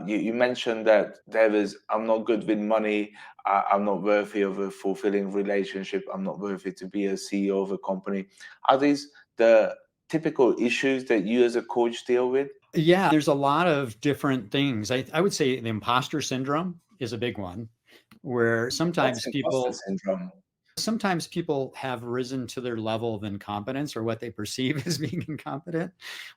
You mentioned that I'm not good with money. I'm not worthy of a fulfilling relationship. I'm not worthy to be a CEO of a company. Are these the typical issues that you as a coach deal with? Yeah, there's a lot of different things. I would say the imposter syndrome is a big one, where What's imposter syndrome? sometimes people have risen to their level of incompetence or what they perceive as being incompetent,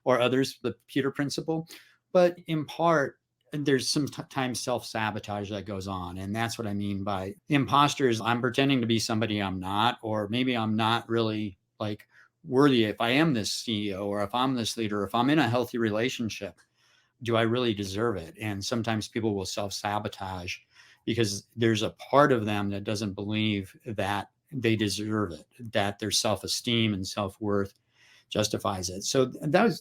or others, the Peter principle. But in part, there's sometimes self-sabotage that goes on. And that's what I mean by imposters. I'm pretending to be somebody I'm not, or maybe I'm not really like worthy. If I am this CEO, or if I'm this leader, if I'm in a healthy relationship, do I really deserve it? And sometimes people will self-sabotage because there's a part of them that doesn't believe that they deserve it, that their self-esteem and self-worth justifies it. So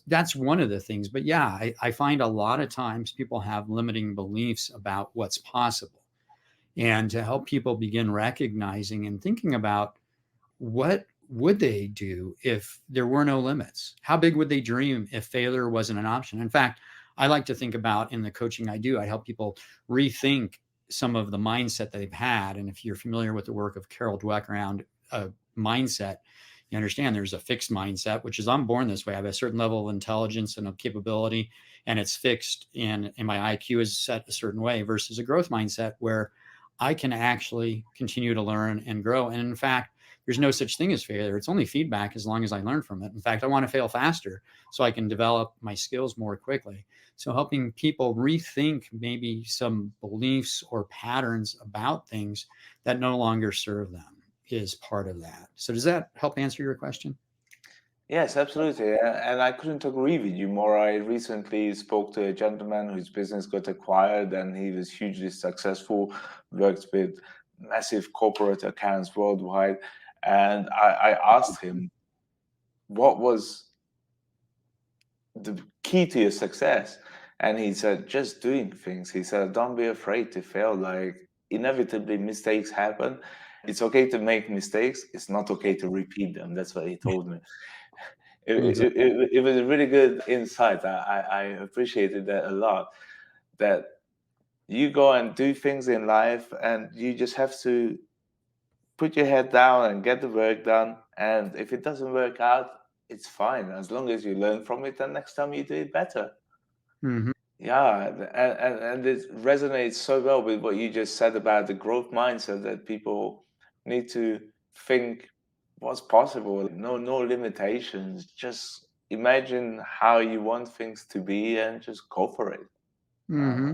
that's one of the things. But yeah, I find a lot of times people have limiting beliefs about what's possible. And to help people begin recognizing and thinking about, what would they do if there were no limits? How big would they dream if failure wasn't an option? In fact, I like to think about, in the coaching I do, I help people rethink some of the mindset they've had. And if you're familiar with the work of Carol Dweck around mindset, you understand there's a fixed mindset, which is, I'm born this way. I have a certain level of intelligence and of capability, and it's fixed, and my IQ is set a certain way, versus a growth mindset where I can actually continue to learn and grow. And in fact, there's no such thing as failure. It's only feedback as long as I learn from it. In fact, I want to fail faster so I can develop my skills more quickly. So helping people rethink maybe some beliefs or patterns about things that no longer serve them is part of that. So does that help answer your question? Yes, absolutely. And I couldn't agree with you more. I recently spoke to a gentleman whose business got acquired and he was hugely successful, worked with massive corporate accounts worldwide. And I asked him, what was the key to your success? And he said, just doing things. He said, don't be afraid to fail. Like, inevitably, mistakes happen. It's okay to make mistakes. It's not okay to repeat them. That's what he told me. It was a really good insight. I appreciated that a lot. That you go and do things in life, and you just have to put your head down and get the work done. And if it doesn't work out, it's fine as long as you learn from it, and next time you do it better. Mm-hmm. Yeah, and it resonates so well with what you just said about the growth mindset, that people need to think what's possible. No limitations. Just imagine how you want things to be and just go for it. Uh, Mm-hmm.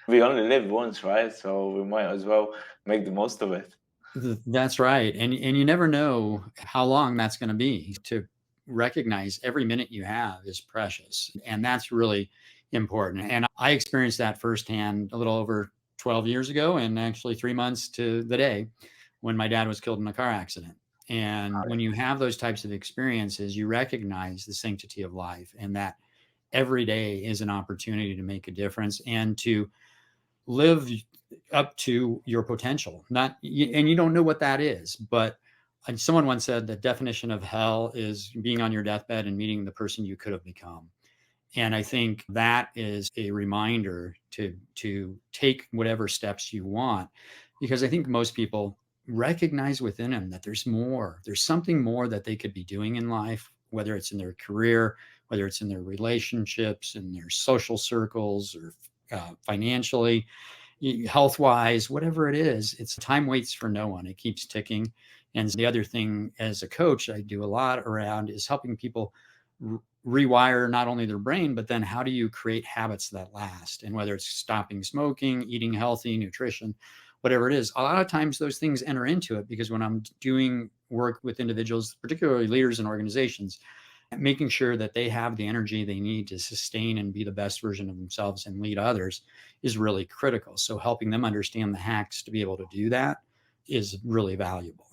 we only live once, right? So we might as well make the most of it. That's right. And you never know how long that's going to be. To recognize every minute you have is precious. And that's really important. And I experienced that firsthand a little over 12 years ago, and actually 3 months to the day, when my dad was killed in a car accident. And when you have those types of experiences, you recognize the sanctity of life, and that every day is an opportunity to make a difference and to live up to your potential. Not, and you don't know what that is, but someone once said the definition of hell is being on your deathbed and meeting the person you could have become. And I think that is a reminder to take whatever steps you want, because I think most people recognize within them that there's more. There's something more that they could be doing in life, whether it's in their career, whether it's in their relationships, in their social circles, or financially, health wise, whatever it is. It's time waits for no one. It keeps ticking. And the other thing, as a coach, I do a lot around is helping people rewire not only their brain, but then how do you create habits that last? And whether it's stopping smoking, eating healthy, nutrition, whatever it is, a lot of times those things enter into it, because when I'm doing work with individuals, particularly leaders and organizations, making sure that they have the energy they need to sustain and be the best version of themselves and lead others is really critical. So helping them understand the hacks to be able to do that is really valuable.